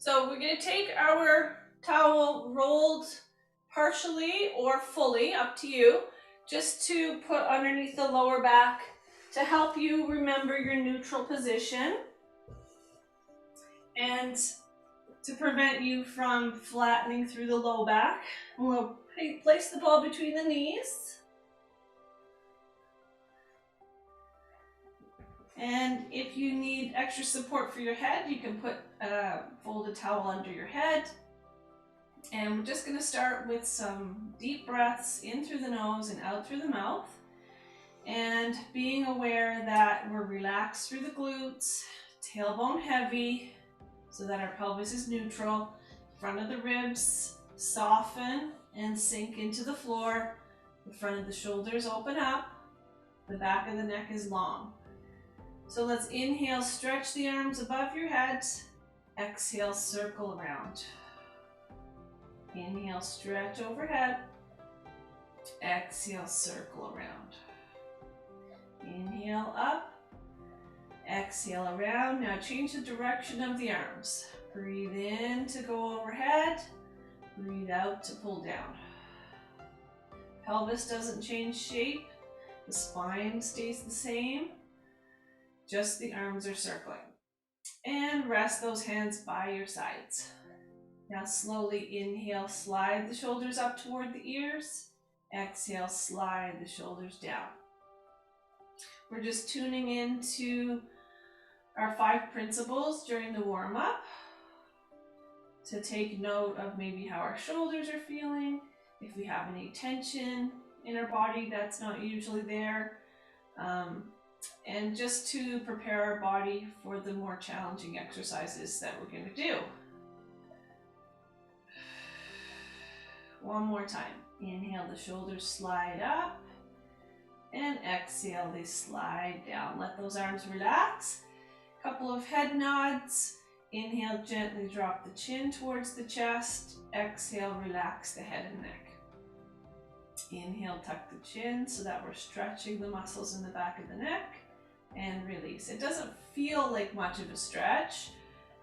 So we're going to take our towel rolled partially or fully, up to you, just to put underneath the lower back to help you remember your neutral position and to prevent you from flattening through the low back. We'll place the ball between the knees. And if you need extra support for your head, you can put a folded towel under your head. And we're just going to start with some deep breaths in through the nose and out through the mouth. And being aware that we're relaxed through the glutes, tailbone heavy, so that our pelvis is neutral. Front of the ribs soften and sink into the floor. The front of the shoulders open up. The back of the neck is long. So let's inhale, stretch the arms above your head. Exhale, circle around. Inhale, stretch overhead. Exhale, circle around. Inhale up. Exhale around. Now change the direction of the arms. Breathe in to go overhead. Breathe out to pull down. Pelvis doesn't change shape. The spine stays the same. Just the arms are circling. And rest those hands by your sides. Now slowly inhale, slide the shoulders up toward the ears. Exhale, slide the shoulders down. We're just tuning into our 5 principles during the warm-up to take note of maybe how our shoulders are feeling, if we have any tension in our body that's not usually there, and just to prepare our body for the more challenging exercises that we're going to do. One more time. Inhale, the shoulders slide up, and exhale, they slide down. Let those arms relax. Couple of head nods. Inhale, gently drop the chin towards the chest. Exhale, relax the head and neck. Inhale, tuck the chin so that we're stretching the muscles in the back of the neck. And release. It doesn't feel like much of a stretch,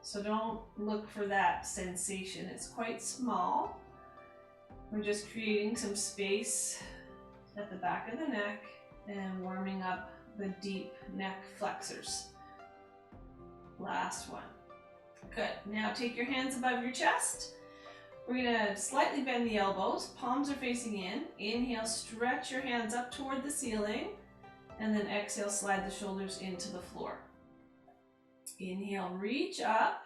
so don't look for that sensation. It's quite small. We're just creating some space at the back of the neck and warming up the deep neck flexors. Last one. Good. Now take your hands above your chest. We're going to slightly bend the elbows. Palms are facing in. Inhale, stretch your hands up toward the ceiling. And then exhale, slide the shoulders into the floor. Inhale, reach up.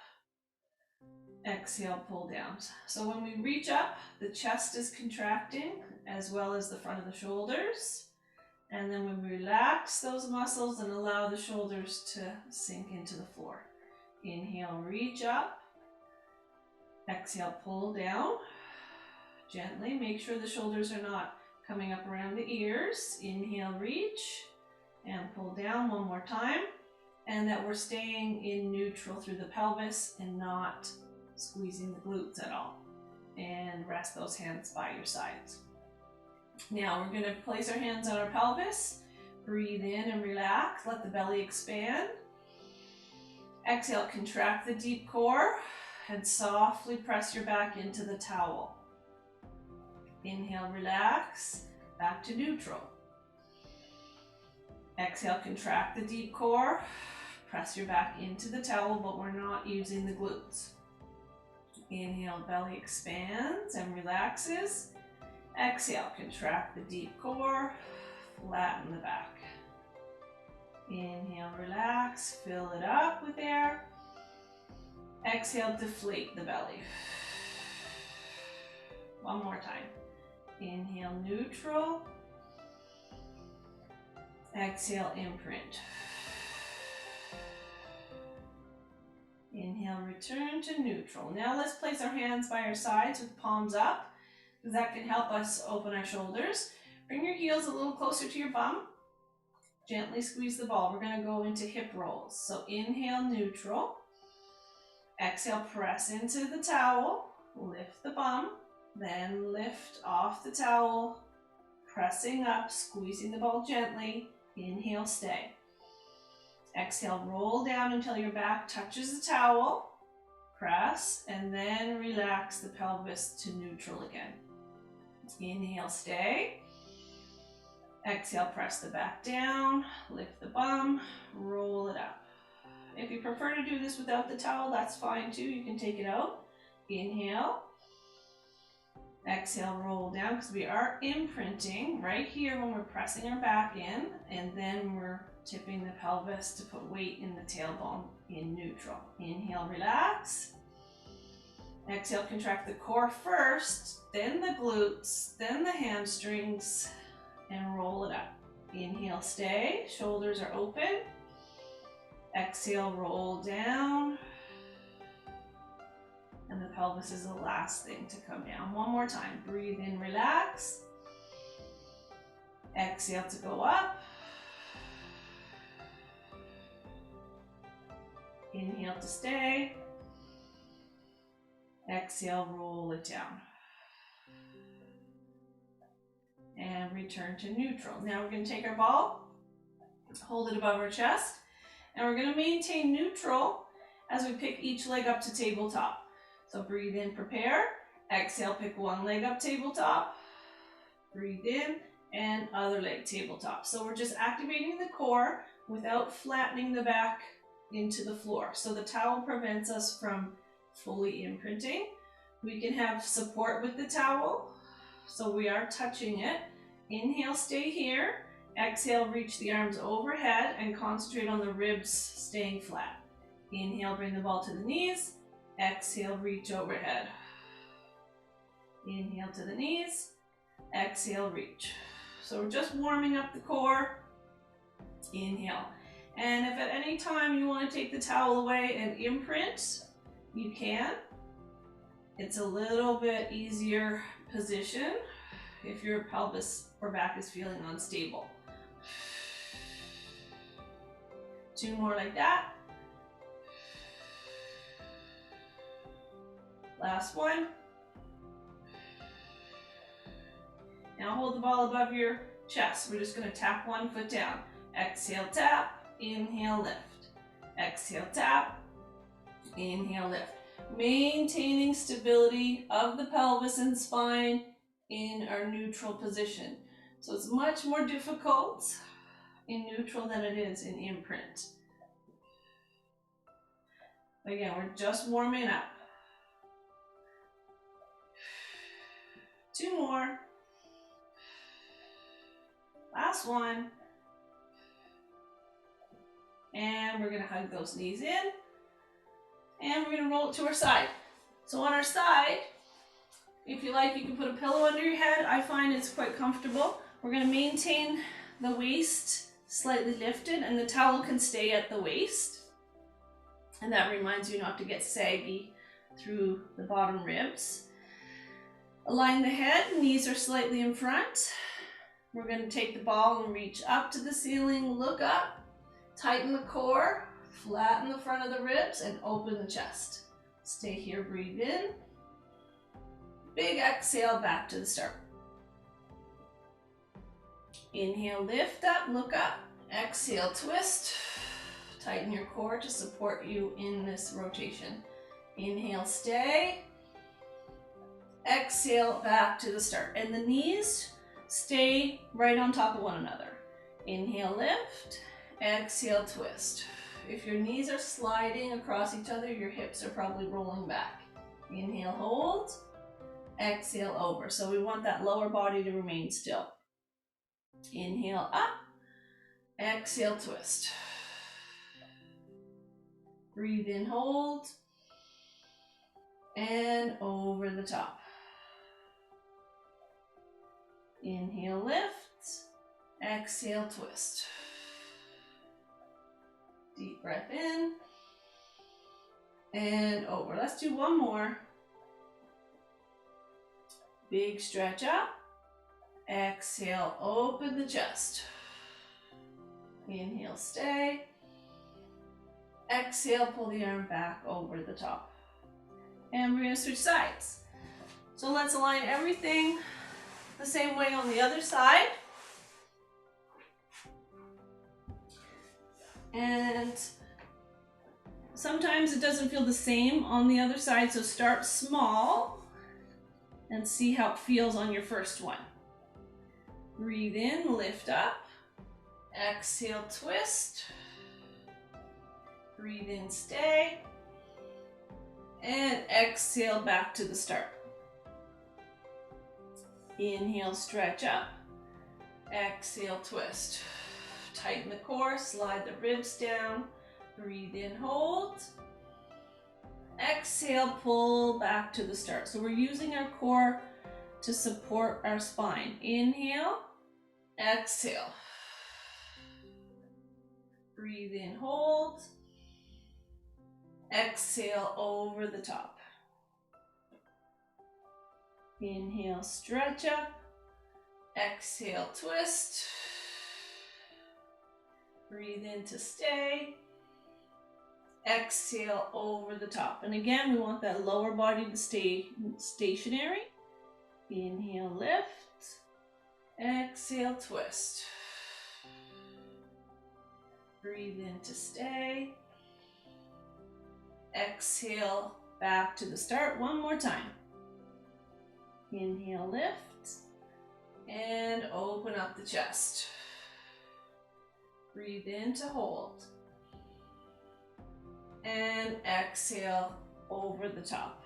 Exhale, pull down. So when we reach up, the chest is contracting as well as the front of the shoulders. And then we relax those muscles and allow the shoulders to sink into the floor. Inhale, reach up. Exhale, pull down. Gently, make sure the shoulders are not coming up around the ears. Inhale, reach. And pull down one more time, and that we're staying in neutral through the pelvis and not squeezing the glutes at all. And rest those hands by your sides. Now we're going to place our hands on our pelvis. Breathe in and relax. Let the belly expand. Exhale, contract the deep core and softly press your back into the towel. Inhale, relax. Back to neutral. Exhale, contract the deep core, press your back into the towel, but we're not using the glutes. Inhale, belly expands and relaxes. Exhale, contract the deep core, flatten the back. Inhale, relax, fill it up with air. Exhale, deflate the belly. One more time. Inhale, neutral. Exhale, imprint. Inhale, return to neutral. Now let's place our hands by our sides with palms up, because that can help us open our shoulders. Bring your heels a little closer to your bum. Gently squeeze the ball. We're going to go into hip rolls. So inhale, neutral. Exhale, press into the towel. Lift the bum. Then lift off the towel. Pressing up, squeezing the ball gently. Inhale, stay. Exhale, roll down until your back touches the towel. press, and then relax the pelvis to neutral again. Inhale, stay. Exhale, press the back down, lift the bum, roll it up. If you prefer to do this without the towel, that's fine too. You can take it out. Inhale. Exhale, roll down, because we are imprinting right here when we're pressing our back in, and then we're tipping the pelvis to put weight in the tailbone in neutral. Inhale, relax. Exhale, contract the core first, then the glutes, then the hamstrings, and roll it up. Inhale, stay. Shoulders are open. Exhale, roll down. And the pelvis is the last thing to come down. One more time. Breathe in, relax. Exhale to go up. Inhale to stay. Exhale, roll it down. And return to neutral. Now we're going to take our ball, hold it above our chest, and we're going to maintain neutral as we pick each leg up to tabletop. So breathe in, prepare. Exhale, pick one leg up, tabletop. Breathe in, and other leg, tabletop. So we're just activating the core without flattening the back into the floor. So the towel prevents us from fully imprinting. We can have support with the towel, so we are touching it. Inhale, stay here. Exhale, reach the arms overhead and concentrate on the ribs staying flat. Inhale, bring the ball to the knees. Exhale, reach overhead. Inhale to the knees. Exhale, reach. So we're just warming up the core. Inhale. And if at any time you want to take the towel away and imprint, you can. It's a little bit easier position if your pelvis or back is feeling unstable. 2 more like that. Last one. Now hold the ball above your chest. We're just going to tap one foot down. Exhale, tap. Inhale, lift. Exhale, tap. Inhale, lift. Maintaining stability of the pelvis and spine in our neutral position. So it's much more difficult in neutral than it is in imprint. Again, we're just warming up. 2 more. Last one. And we're going to hug those knees in. And we're going to roll it to our side. So on our side, if you like, you can put a pillow under your head. I find it's quite comfortable. We're going to maintain the waist slightly lifted, and the towel can stay at the waist. And that reminds you not to get saggy through the bottom ribs. Align the head, knees are slightly in front. We're going to take the ball and reach up to the ceiling, look up, tighten the core, flatten the front of the ribs, and open the chest. Stay here, breathe in. Big exhale, back to the start. Inhale, lift up, look up. Exhale, twist. Tighten your core to support you in this rotation. Inhale, stay. Exhale, back to the start. And the knees stay right on top of one another. Inhale, lift. Exhale, twist. If your knees are sliding across each other, your hips are probably rolling back. Inhale, hold. Exhale, over. So we want that lower body to remain still. Inhale, up. Exhale, twist. Breathe in, hold. And over the top. Inhale, lift. Exhale, twist. Deep breath in. And over. Let's do one more. Big stretch up. Exhale, open the chest. Inhale, stay. Exhale, pull the arm back over the top. And we're going to switch sides. So let's align everything the same way on the other side. And Sometimes it doesn't feel the same on the other side, so start small and see how it feels on your first one. Breathe in, lift up. Exhale, twist. Breathe in, stay. And exhale back to the start. Inhale, stretch up. Exhale, twist. Tighten the core, slide the ribs down. Breathe in, hold. Exhale, pull back to the start. So we're using our core to support our spine. Inhale, exhale. Breathe in, hold. Exhale over the top. Inhale, stretch up. Exhale, twist. Breathe in to stay. Exhale over the top. And again, we want that lower body to stay stationary. Inhale, lift. Exhale, twist. Breathe in to stay. Exhale back to the start. One more time. Inhale, lift. And open up the chest. Breathe in to hold. And exhale over the top.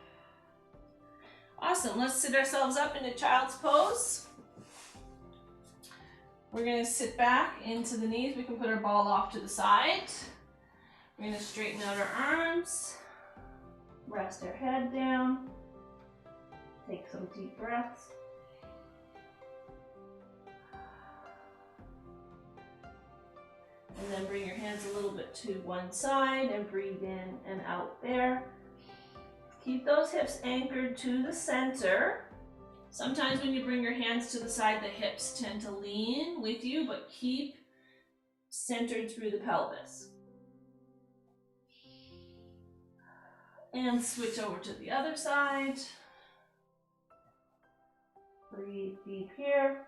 Awesome. Let's sit ourselves up into child's pose. We're going to sit back into the knees. We can put our ball off to the side. We're going to straighten out our arms. Rest our head down. Take some deep breaths. And then bring your hands a little bit to one side and breathe in and out there. Keep those hips anchored to the center. Sometimes when you bring your hands to the side, the hips tend to lean with you, but keep centered through the pelvis. And switch over to the other side. Breathe deep here.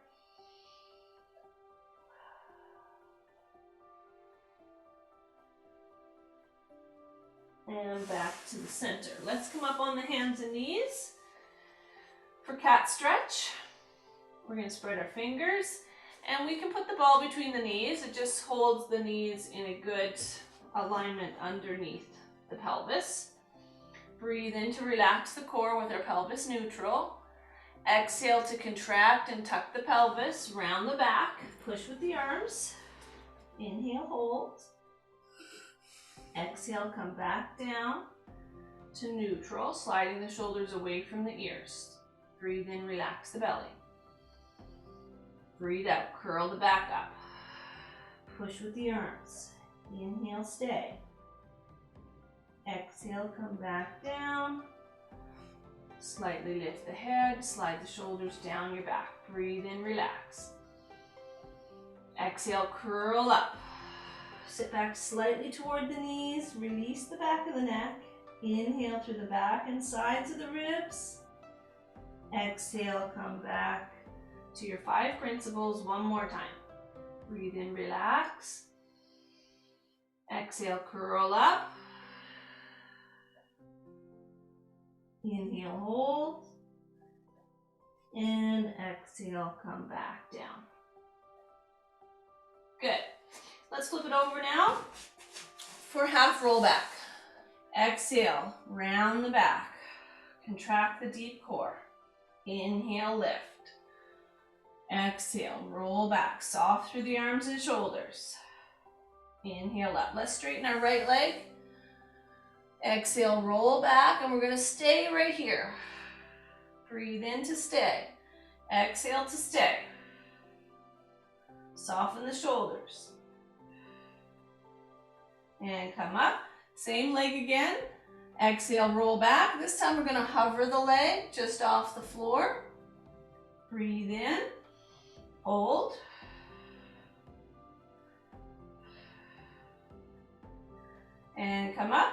And back to the center. Let's come up on the hands and knees for cat stretch. We're going to spread our fingers and we can put the ball between the knees. It just holds the knees in a good alignment underneath the pelvis. Breathe in to relax the core with our pelvis neutral. Exhale to contract and tuck the pelvis, round the back, push with the arms. Inhale, hold. Exhale, come back down to neutral, sliding the shoulders away from the ears. Breathe in, relax the belly. Breathe out, curl the back up. Push with the arms. Inhale, stay. Exhale, come back down. Slightly lift the head, slide the shoulders down your back. Breathe in, relax. Exhale, curl up. Sit back slightly toward the knees, release the back of the neck. Inhale through the back and sides of the ribs. Exhale, come back to your 5 principles one more time. Breathe in, relax. Exhale, curl up. Inhale, hold. And exhale, come back down. Good. Let's flip it over now for half roll back. Exhale, round the back. Contract the deep core. Inhale, lift. Exhale, roll back. Soft through the arms and shoulders. Inhale up. Let's straighten our right leg. Exhale, roll back, and we're going to stay right here. Breathe in to stay. Exhale to stay. Soften the shoulders. And come up. Same leg again. Exhale, roll back. This time we're going to hover the leg just off the floor. Breathe in. Hold. And come up.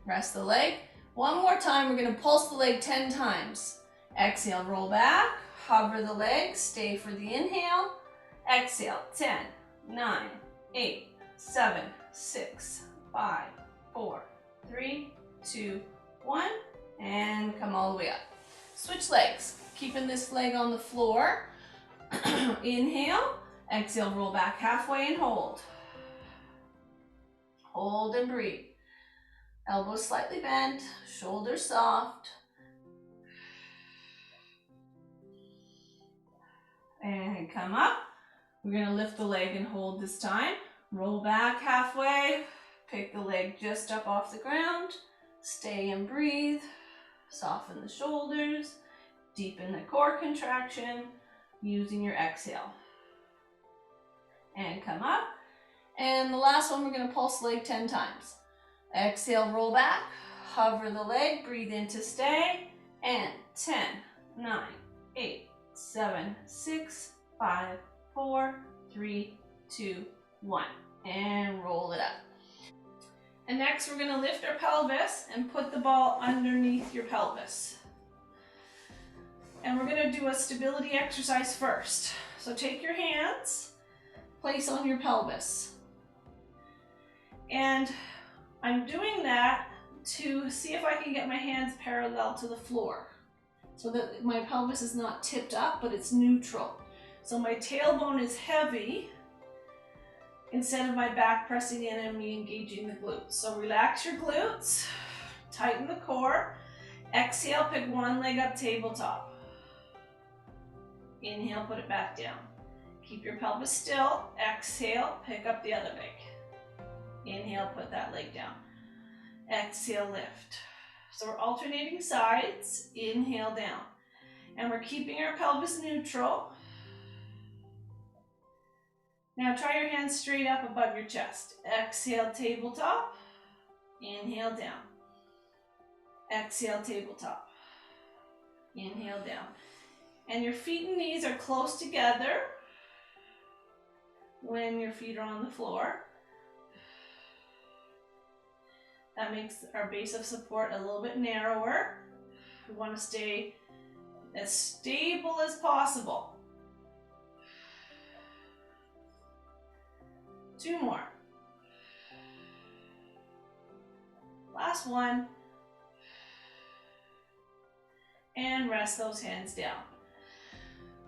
Rest the leg. One more time, we're going to pulse the leg 10 times. Exhale, roll back. Hover the leg. Stay for the inhale. Exhale, 10, 9, 8, 7, 6, 5, 4, 3, 2, 1, and come all the way up. Switch legs, keeping this leg on the floor. Inhale, exhale, roll back halfway and hold. Hold and breathe. Elbows slightly bent, shoulders soft. And come up. We're gonna lift the leg and hold this time. Roll back halfway, pick the leg just up off the ground. Stay and breathe. Soften the shoulders, deepen the core contraction using your exhale. And come up. And the last one, we're gonna pulse leg 10 times. Exhale, roll back, hover the leg, breathe in to stay, and 10, 9, 8, 7, 6, 5, 4, 3, 2, 1, and roll it up. And next we're gonna lift our pelvis and put the ball underneath your pelvis. And we're gonna do a stability exercise first. So take your hands, place on your pelvis. And I'm doing that to see if I can get my hands parallel to the floor so that my pelvis is not tipped up, but it's neutral. So my tailbone is heavy instead of my back pressing in and me engaging the glutes. So relax your glutes, tighten the core. Exhale, pick one leg up, tabletop. Inhale, put it back down. Keep your pelvis still. Exhale, pick up the other leg. Inhale, put that leg down. Exhale, lift. So we're alternating sides. Inhale, down. And we're keeping our pelvis neutral. Now try your hands straight up above your chest. Exhale, tabletop. Inhale, down. Exhale, tabletop. Inhale, down. And your feet and knees are close together when your feet are on the floor. That makes our base of support a little bit narrower. We want to stay as stable as possible. 2 more. Last one. And rest those hands down.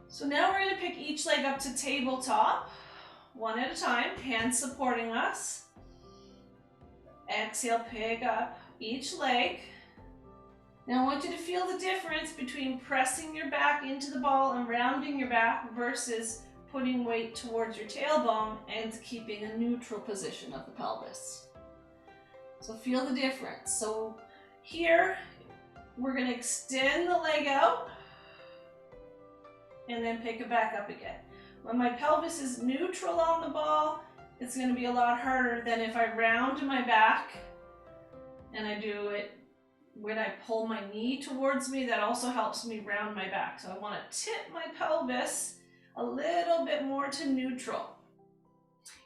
So now we're going to pick each leg up to tabletop, one at a time, hands supporting us. Exhale, pick up each leg. Now I want you to feel the difference between pressing your back into the ball and rounding your back versus putting weight towards your tailbone and keeping a neutral position of the pelvis. So feel the difference. So here, we're going to extend the leg out and then pick it back up again. When my pelvis is neutral on the ball, it's going to be a lot harder than if I round my back and I do it when I pull my knee towards me. That also helps me round my back. So I want to tip my pelvis a little bit more to neutral.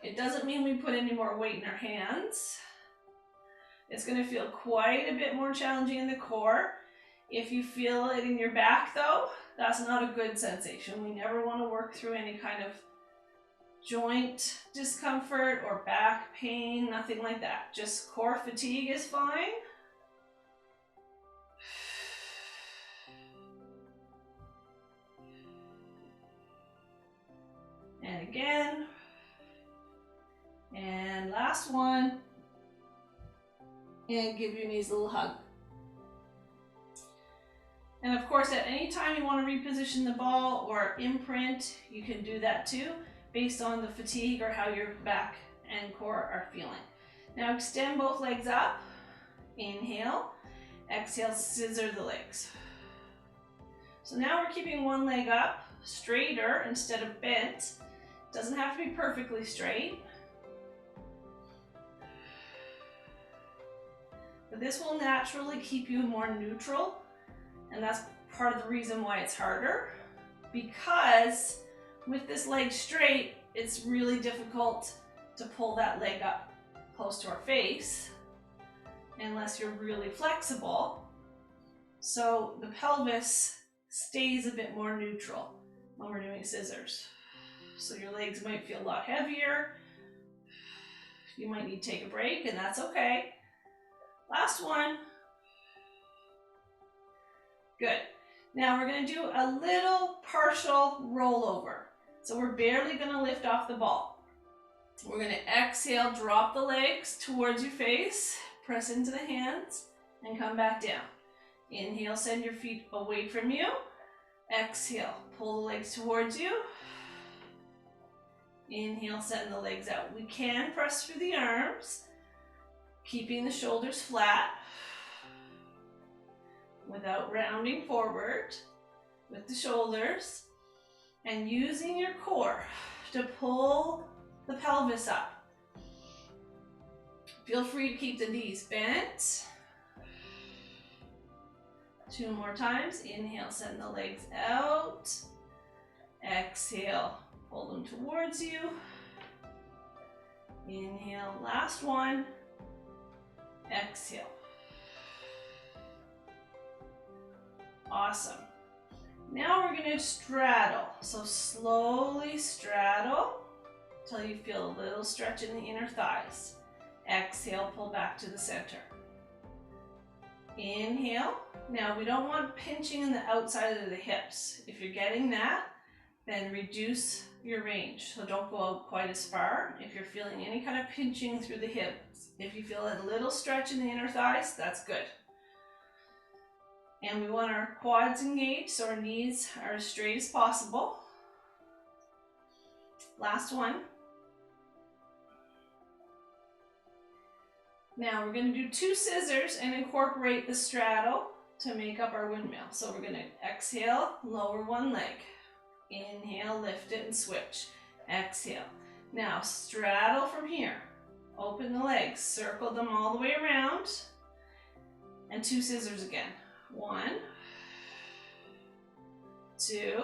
It doesn't mean we put any more weight in our hands. It's going to feel quite a bit more challenging in the core. If you feel it in your back though, that's not a good sensation. We never want to work through any kind of joint discomfort or back pain, nothing like that. Just core fatigue is fine. And again. And last one. And give your knees a little hug. And of course, at any time you want to reposition the ball or imprint, you can do that too, based on the fatigue or how your back and core are feeling. Now extend both legs up. Inhale. Exhale, scissor the legs. So now we're keeping one leg up, straighter instead of bent. Doesn't have to be perfectly straight. But this will naturally keep you more neutral, and that's part of the reason why it's harder, because with this leg straight, it's really difficult to pull that leg up close to our face unless you're really flexible. So the pelvis stays a bit more neutral when we're doing scissors. So your legs might feel a lot heavier. You might need to take a break, and that's okay. Last one. Good. Now we're going to do a little partial rollover. So we're barely going to lift off the ball. We're going to exhale, drop the legs towards your face, press into the hands, and come back down. Inhale, send your feet away from you. Exhale, pull the legs towards you. Inhale, send the legs out. We can press through the arms, keeping the shoulders flat without rounding forward with the shoulders, and using your core to pull the pelvis up. Feel free to keep the knees bent. 2 more times. Inhale, send the legs out. Exhale, pull them towards you. Inhale, last one. Exhale. Awesome. Now we're going to straddle. So slowly straddle until you feel a little stretch in the inner thighs. Exhale, pull back to the center. Inhale. Now we don't want pinching in the outside of the hips. If you're getting that, then reduce your range. So don't go out quite as far. If you're feeling any kind of pinching through the hips, if you feel a little stretch in the inner thighs, that's good. And we want our quads engaged so our knees are as straight as possible. Last one. Now we're going to do 2 scissors and incorporate the straddle to make up our windmill. So we're going to exhale, lower one leg. Inhale, lift it and switch. Exhale. Now straddle from here. Open the legs, circle them all the way around, and 2 scissors again. 1, 2,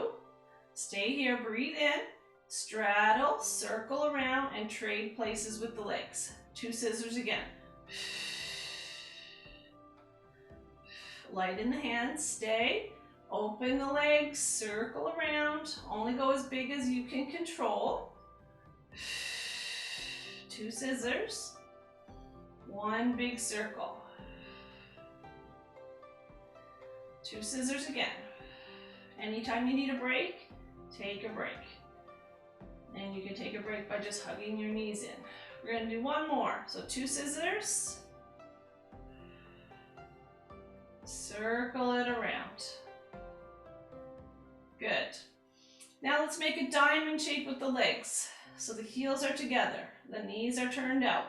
stay here, breathe in, straddle, circle around, and trade places with the legs. 2 scissors again. Light in the hands, stay, open the legs, circle around, only go as big as you can control. 2 scissors, 1 big circle. 2 scissors again. Anytime you need a break, take a break. And you can take a break by just hugging your knees in. We're going to do 1 more. So 2 scissors. Circle it around. Good. Now let's make a diamond shape with the legs. So the heels are together, the knees are turned out.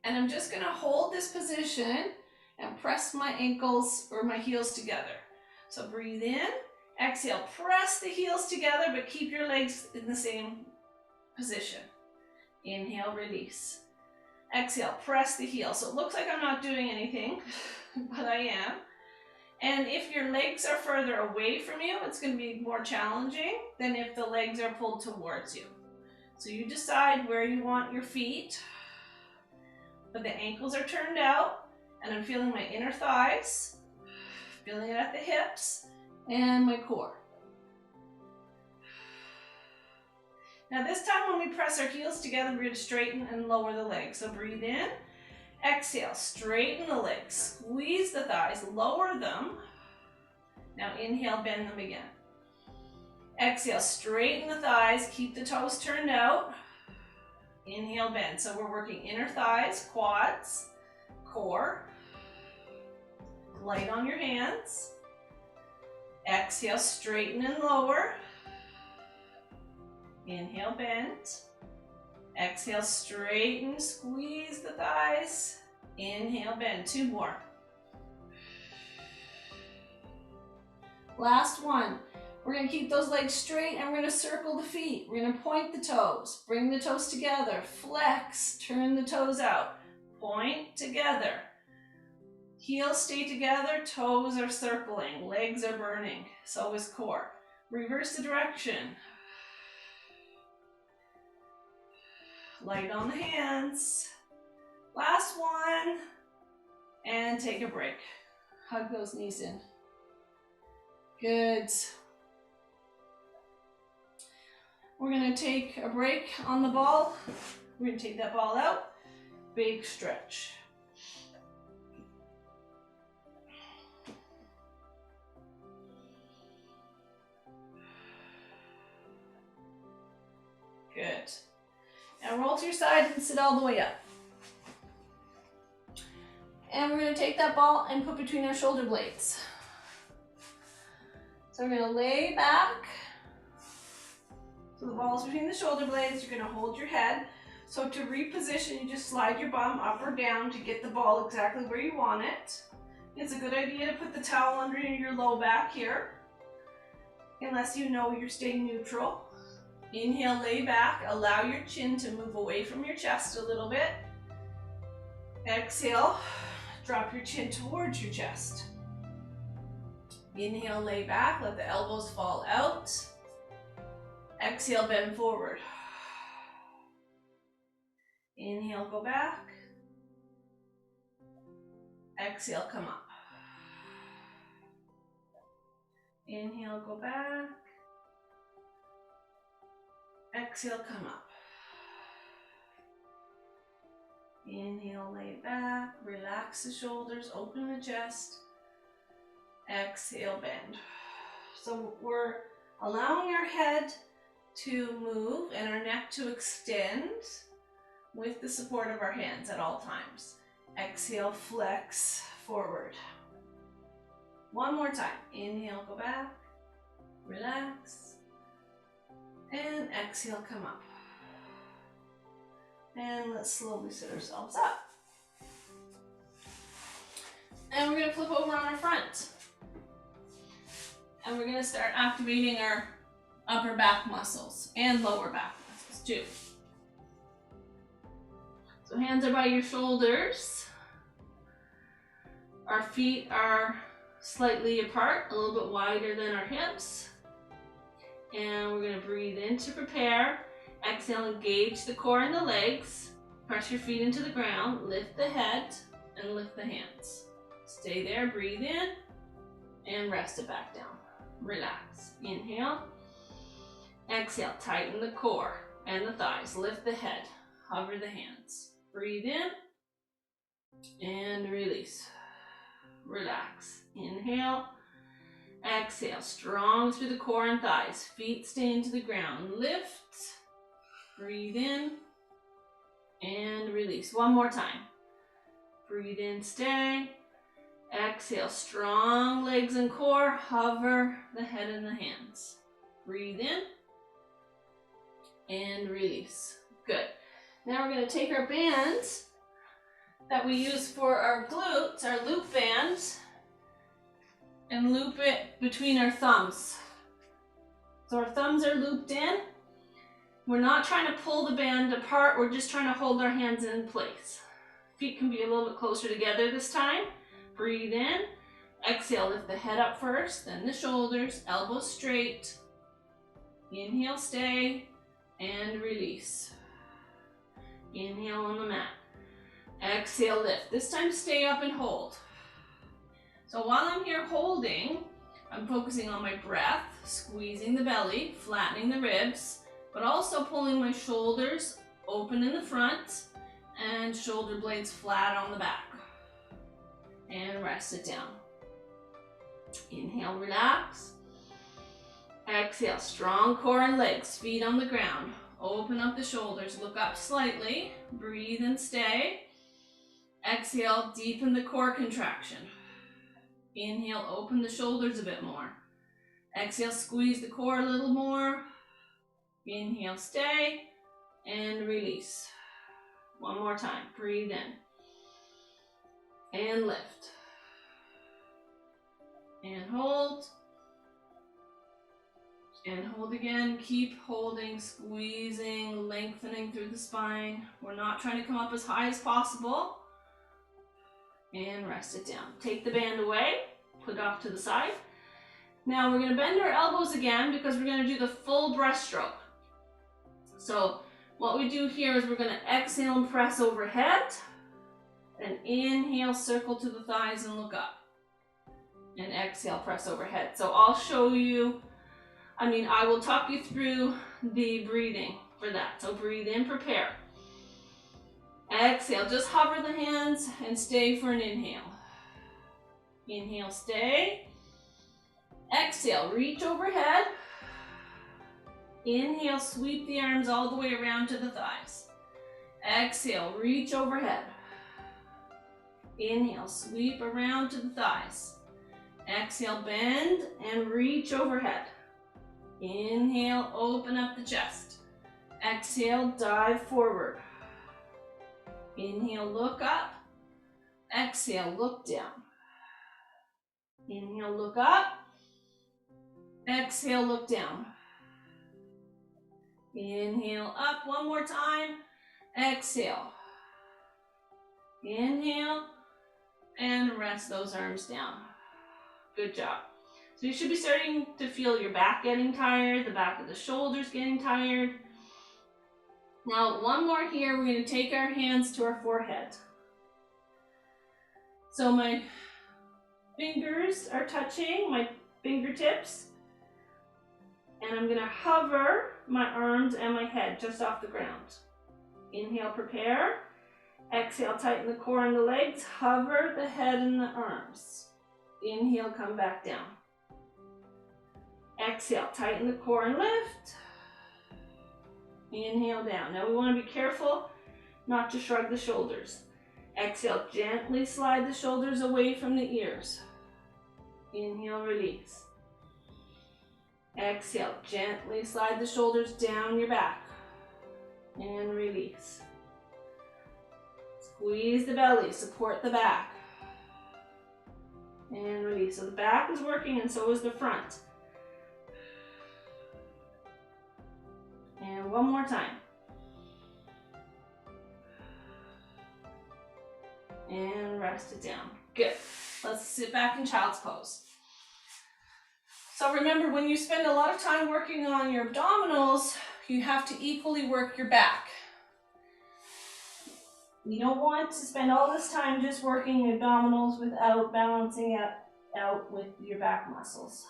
And I'm just going to hold this position and press my ankles or my heels together. So breathe in, exhale, press the heels together, but keep your legs in the same position. Inhale, release. Exhale, press the heel. So it looks like I'm not doing anything, but I am. And if your legs are further away from you, it's going to be more challenging than if the legs are pulled towards you. So you decide where you want your feet, but the ankles are turned out, and I'm feeling my inner thighs, feeling it at the hips, and my core. Now this time when we press our heels together, we're going to straighten and lower the legs. So breathe in, exhale, straighten the legs, squeeze the thighs, lower them. Now inhale, bend them again. Exhale, straighten the thighs, keep the toes turned out. Inhale, bend. So we're working inner thighs, quads, core. Light on your hands. Exhale, straighten and lower. Inhale, bend. Exhale, straighten, squeeze the thighs. Inhale, bend. 2 more. Last one. We're going to keep those legs straight and we're going to circle the feet. We're going to point the toes. Bring the toes together. Flex. Turn the toes out. Point together. Heels stay together. Toes are circling. Legs are burning. So is core. Reverse the direction. Light on the hands. Last one. And take a break. Hug those knees in. Good. We're going to take a break on the ball. We're going to take that ball out. Big stretch. Now roll to your side and sit all the way up. And we're going to take that ball and put between our shoulder blades. So we're going to lay back. So the ball's between the shoulder blades. You're going to hold your head. So to reposition, you just slide your bum up or down to get the ball exactly where you want it. It's a good idea to put the towel under your low back here, unless you know you're staying neutral. Inhale, lay back. Allow your chin to move away from your chest a little bit. Exhale, drop your chin towards your chest. Inhale, lay back. Let the elbows fall out. Exhale, bend forward. Inhale, go back. Exhale, come up. Inhale, go back. Exhale, come up. Inhale, lay back. Relax the shoulders, open the chest. Exhale, bend. So we're allowing our head to move and our neck to extend with the support of our hands at all times. Exhale, flex forward. One more time. Inhale, go back. Relax. And exhale, come up. And let's slowly sit ourselves up. And we're going to flip over on our front. And we're going to start activating our upper back muscles and lower back muscles too. So hands are by your shoulders. Our feet are slightly apart, a little bit wider than our hips. And we're going to breathe in to prepare. Exhale, engage the core and the legs. Press your feet into the ground. Lift the head and lift the hands. Stay there, breathe in, and rest it back down. Relax. Inhale. Exhale, tighten the core and the thighs. Lift the head. Hover the hands. Breathe in and release. Relax. Inhale. Exhale, strong through the core and thighs. Feet stay into the ground. Lift. Breathe in and release. One more time. Breathe in, stay. Exhale, strong legs and core. Hover the head and the hands. Breathe in and release. Good. Now we're going to take our bands that we use for our glutes, our loop bands, and loop it between our thumbs. So our thumbs are looped in. We're not trying to pull the band apart, we're just trying to hold our hands in place. Feet can be a little bit closer together this time. Breathe in. Exhale, lift the head up first, then the shoulders, elbows straight. Inhale, stay, and release. Inhale on the mat. Exhale, lift. This time stay up and hold. So while I'm here holding, I'm focusing on my breath, squeezing the belly, flattening the ribs, but also pulling my shoulders open in the front and shoulder blades flat on the back. And rest it down. Inhale, relax. Exhale, strong core and legs, feet on the ground. Open up the shoulders, look up slightly, breathe and stay. Exhale, deepen the core contraction. Inhale, open the shoulders a bit more. Exhale, squeeze the core a little more. Inhale, stay, and release. One more time, breathe in. And lift. And hold. And hold again. Keep holding, squeezing, lengthening through the spine. We're not trying to come up as high as possible. And rest it down. Take the band away, put it off to the side. Now we're going to bend our elbows again because we're going to do the full breaststroke. So what we do here is we're going to exhale and press overhead. And inhale, circle to the thighs and look up. And exhale, press overhead. So I'll show you, I will talk you through the breathing for that. So breathe in, prepare. Exhale, just hover the hands and stay for an inhale. Inhale, stay. Exhale, reach overhead. Inhale, sweep the arms all the way around to the thighs. Exhale, reach overhead. Inhale, sweep around to the thighs. Exhale, bend and reach overhead. Inhale, open up the chest. Exhale, dive forward. Inhale, look up. Exhale, look down. Inhale, look up. Exhale, look down. Inhale, up one more time. Exhale. Inhale, and rest those arms down. Good job. So you should be starting to feel your back getting tired, the back of the shoulders getting tired. Now, one more here. We're going to take our hands to our forehead. So my fingers are touching my fingertips. And I'm going to hover my arms and my head just off the ground. Inhale, prepare. Exhale, tighten the core and the legs. Hover the head and the arms. Inhale, come back down. Exhale, tighten the core and lift. Inhale, down. Now we want to be careful not to shrug the shoulders. Exhale, gently slide the shoulders away from the ears. Inhale, release. Exhale, gently slide the shoulders down your back. And release. Squeeze the belly, support the back. And release. So the back is working and so is the front. And one more time. And rest it down. Good. Let's sit back in child's pose. So remember, when you spend a lot of time working on your abdominals, you have to equally work your back. You don't want to spend all this time just working your abdominals without balancing out with your back muscles.